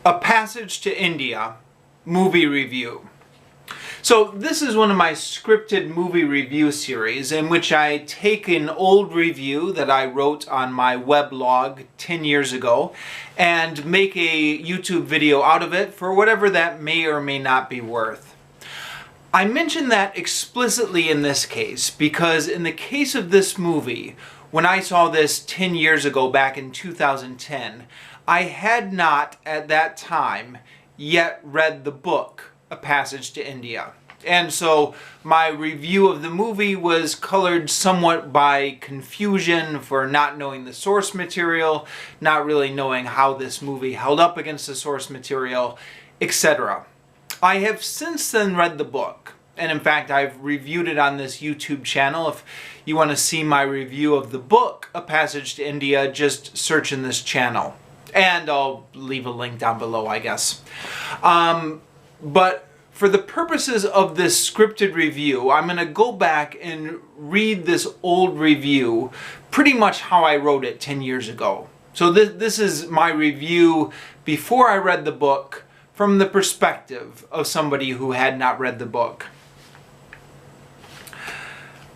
A Passage to India movie review. So this is one of my scripted movie review series in which I take an old review that I wrote on my weblog 10 years ago and make a YouTube video out of it for whatever that may or may not be worth. I mention that explicitly in this case because in the case of this movie, when I saw this 10 years ago back in 2010, I had not at that time yet read the book A Passage to India. And so my review of the movie was colored somewhat by confusion for not knowing the source material, not really knowing how this movie held up against the source material, etc. I have since then read the book, and in fact I've reviewed it on this YouTube channel. If you want to see my review of the book A Passage to India, just search in this channel. And I'll leave a link down below, I guess. But for the purposes of this scripted review, I'm going to go back and read this old review pretty much how I wrote it 10 years ago. So this is my review before I read the book from the perspective of somebody who had not read the book.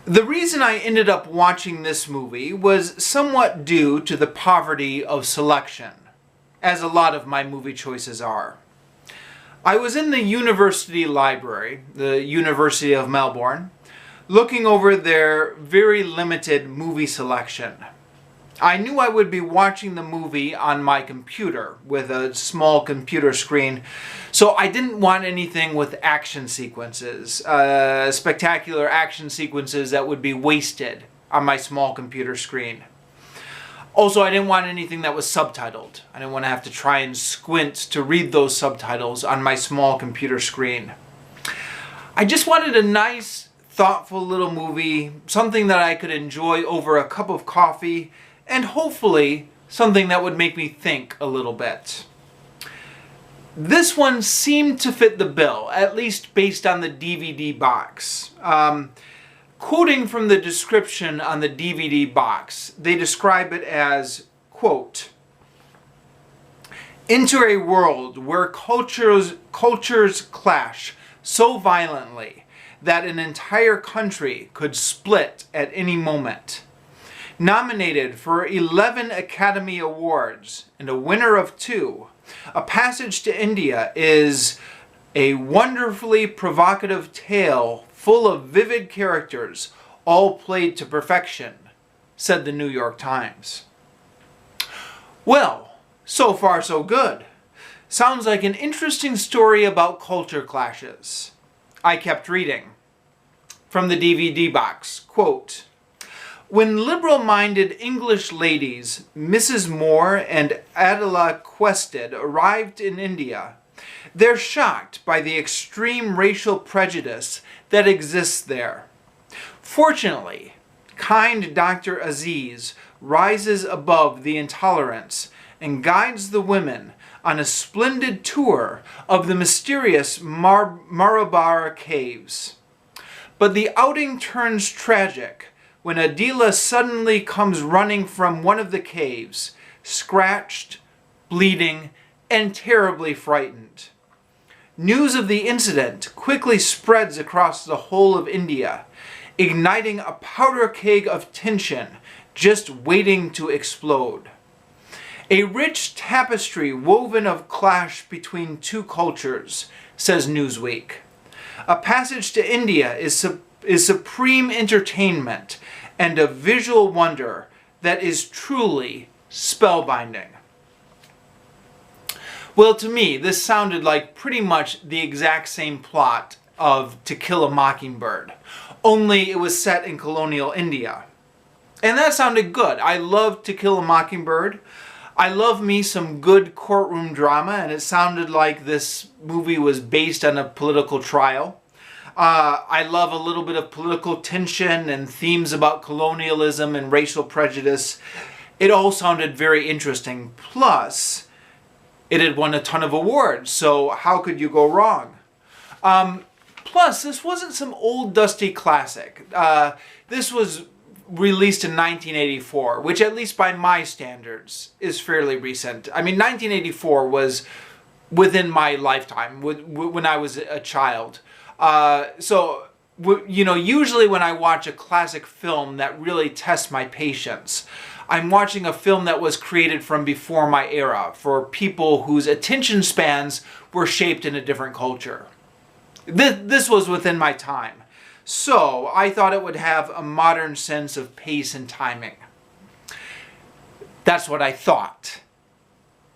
The reason I ended up watching this movie was somewhat due to the poverty of selection, as a lot of my movie choices are. I was in the university library, the University of Melbourne, looking over their very limited movie selection. I knew I would be watching the movie on my computer with a small computer screen, so I didn't want anything with action sequences, spectacular action sequences that would be wasted on my small computer screen. Also, I didn't want anything that was subtitled. I didn't want to have to try and squint to read those subtitles on my small computer screen. I just wanted a nice, thoughtful little movie, something that I could enjoy over a cup of coffee, and hopefully something that would make me think a little bit. This one seemed to fit the bill, at least based on the DVD box. Quoting from the description on the DVD box, they describe it as, quote, "Enter a world where cultures clash so violently that an entire country could split at any moment. Nominated for 11 Academy Awards and a winner of 2, A Passage to India is a wonderfully provocative tale full of vivid characters, all played to perfection," said the New York Times. Well, so far so good. Sounds like an interesting story about culture clashes. I kept reading. From the DVD box, quote, "When liberal-minded English ladies Mrs. Moore and Adela Quested arrived in India, they're shocked by the extreme racial prejudice that exists there. Fortunately, kind Dr. Aziz rises above the intolerance and guides the women on a splendid tour of the mysterious Marabar caves. But the outing turns tragic when Adela suddenly comes running from one of the caves, scratched, bleeding, and terribly frightened. News of the incident quickly spreads across the whole of India, igniting a powder keg of tension just waiting to explode. A rich tapestry woven of clash between two cultures," says Newsweek. "A Passage to India is supreme entertainment and a visual wonder that is truly spellbinding." Well, to me, this sounded like pretty much the exact same plot of To Kill a Mockingbird, only it was set in colonial India. And that sounded good. I love To Kill a Mockingbird. I love me some good courtroom drama, and it sounded like this movie was based on a political trial. I love a little bit of political tension and themes about colonialism and racial prejudice. It all sounded very interesting. Plus, it had won a ton of awards, so how could you go wrong? Plus, this wasn't some old dusty classic. This was released in 1984, which at least by my standards is fairly recent. I mean, 1984 was within my lifetime, when I was a child. Usually when I watch a classic film that really tests my patience, I'm watching a film that was created from before my era, for people whose attention spans were shaped in a different culture. This was within my time. So I thought it would have a modern sense of pace and timing. That's what I thought,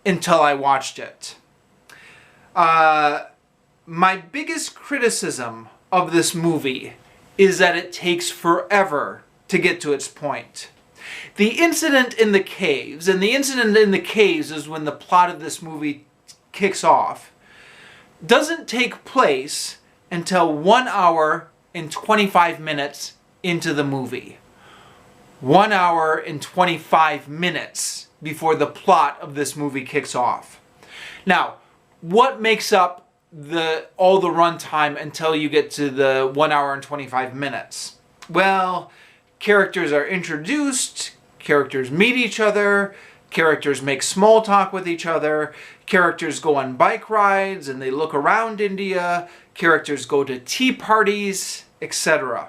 until I watched it. My biggest criticism of this movie is that it takes forever to get to its point. The incident in the caves, and the incident in the caves is when the plot of this movie kicks off, doesn't take place until 1 hour and 25 minutes into the movie. 1 hour and 25 minutes before the plot of this movie kicks off. Now, what makes up all the runtime until you get to the 1 hour and 25 minutes? Well, characters are introduced, characters meet each other, characters make small talk with each other, characters go on bike rides and they look around India, characters go to tea parties, etc.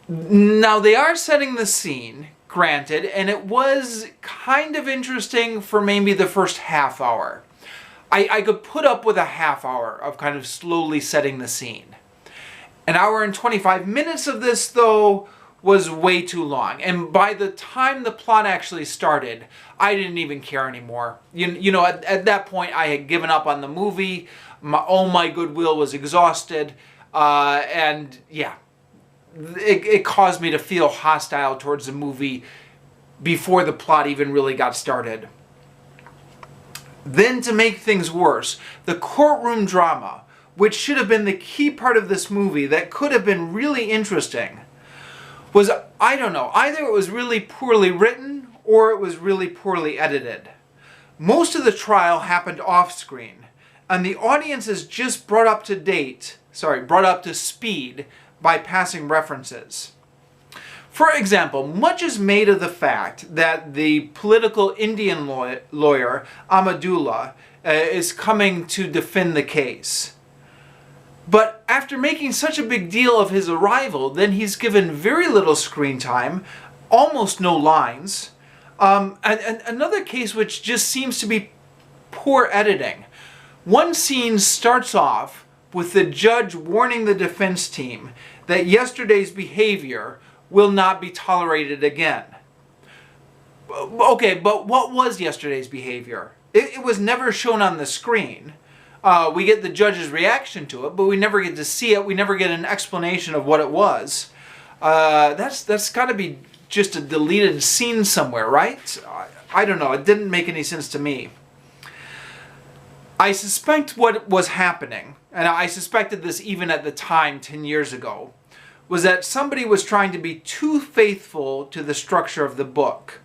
Now, they are setting the scene, granted, and it was kind of interesting for maybe the first half hour. I could put up with a half hour of kind of slowly setting the scene. 1 hour and 25 minutes of this, though, was way too long. And by the time the plot actually started, I didn't even care anymore. At that point, I had given up on the movie. All my goodwill was exhausted. And yeah, it caused me to feel hostile towards the movie before the plot even really got started. Then, to make things worse, the courtroom drama, which should have been the key part of this movie that could have been really interesting, was, I don't know, either it was really poorly written or it was really poorly edited. Most of the trial happened off screen, and the audience is just brought up to speed by passing references. For example, much is made of the fact that the political Indian lawyer, Amadullah, is coming to defend the case. But after making such a big deal of his arrival, then he's given very little screen time, almost no lines. And another case which just seems to be poor editing. One scene starts off with the judge warning the defense team that yesterday's behavior will not be tolerated again. Okay, but what was yesterday's behavior? It was never shown on the screen. We get the judge's reaction to it, but we never get to see it. We never get an explanation of what it was. That's got to be just a deleted scene somewhere, right? I don't know. It didn't make any sense to me. I suspect what was happening, and I suspected this even at the time 10 years ago, was that somebody was trying to be too faithful to the structure of the book.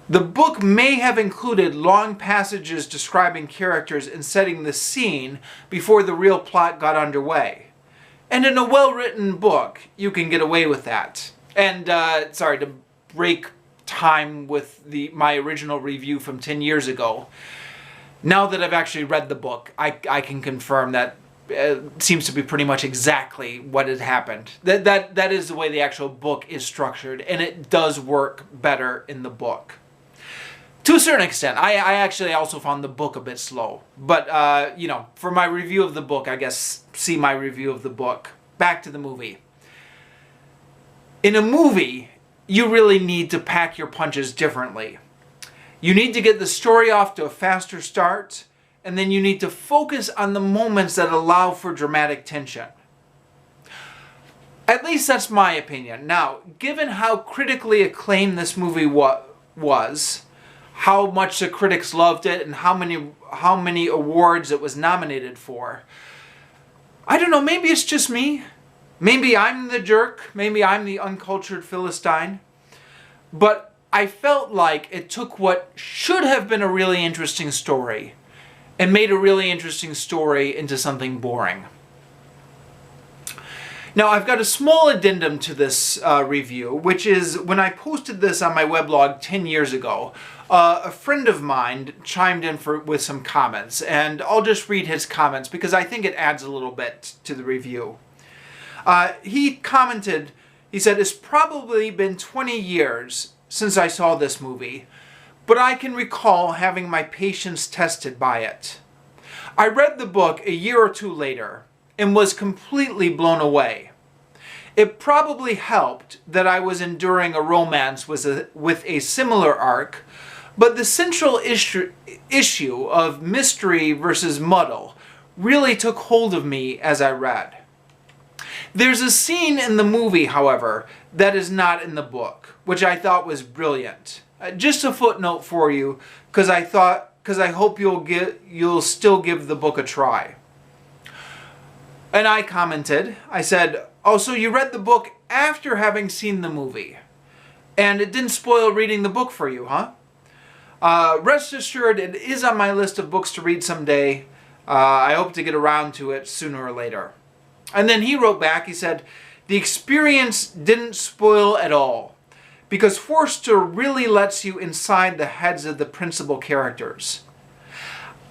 The book may have included long passages describing characters and setting the scene before the real plot got underway. And in a well-written book, you can get away with that. And, sorry to break time with my original review from 10 years ago. Now that I've actually read the book, I can confirm that seems to be pretty much exactly what had happened. That is the way the actual book is structured, and it does work better in the book. To a certain extent. I actually also found the book a bit slow. But, for my review of the book, I guess see my review of the book. Back to the movie. In a movie, you really need to pack your punches differently. You need to get the story off to a faster start, and then you need to focus on the moments that allow for dramatic tension. At least that's my opinion. Now, given how critically acclaimed this movie was, how much the critics loved it, and how many awards it was nominated for, I don't know, maybe it's just me. Maybe I'm the jerk. Maybe I'm the uncultured Philistine. But I felt like it took what should have been a really interesting story and made a really interesting story into something boring. Now, I've got a small addendum to this review, which is when I posted this on my weblog 10 years ago, a friend of mine chimed in with some comments, and I'll just read his comments because I think it adds a little bit to the review. He commented, he said, "It's probably been 20 years since I saw this movie, but I can recall having my patience tested by it. I read the book a year or two later and was completely blown away. It probably helped that I was enduring a romance with a similar arc, but the central issue of mystery versus muddle really took hold of me as I read. There's a scene in the movie, however, that is not in the book, which I thought was brilliant. Just a footnote for you, because I hope you'll still give the book a try." And I commented, I said, "Oh, so you read the book after having seen the movie, and it didn't spoil reading the book for you, huh? Rest assured, it is on my list of books to read someday. I hope to get around to it sooner or later." And then he wrote back, he said, "The experience didn't spoil at all, because Forster really lets you inside the heads of the principal characters.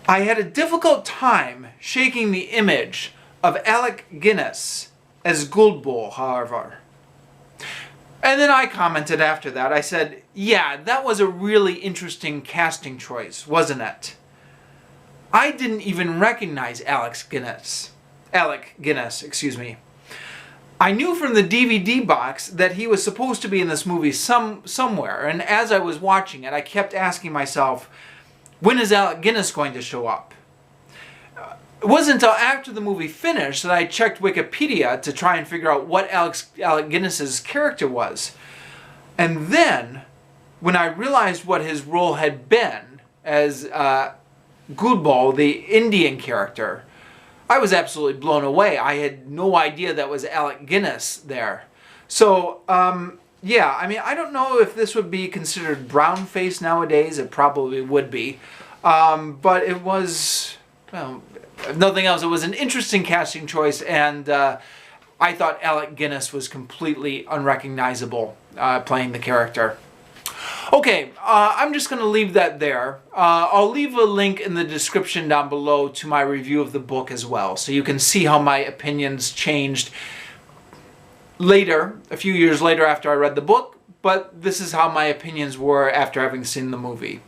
I had a difficult time shaking the image of Alec Guinness as Gulbull, however." And then I commented after that, I said, "Yeah, that was a really interesting casting choice, wasn't it? I didn't even recognize Alec Guinness, excuse me. I knew from the DVD box that he was supposed to be in this movie somewhere, and as I was watching it, I kept asking myself, when is Alec Guinness going to show up? It wasn't until after the movie finished that I checked Wikipedia to try and figure out what Alec Guinness's character was. And then, when I realized what his role had been as Gulbull, the Indian character, I was absolutely blown away. I had no idea that was Alec Guinness there. So, yeah, I mean, I don't know if this would be considered brownface nowadays. It probably would be. But it was, well, if nothing else, it was an interesting casting choice, and I thought Alec Guinness was completely unrecognizable playing the character. Okay, I'm just going to leave that there. I'll leave a link in the description down below to my review of the book as well, so you can see how my opinions changed later, a few years later after I read the book, but this is how my opinions were after having seen the movie.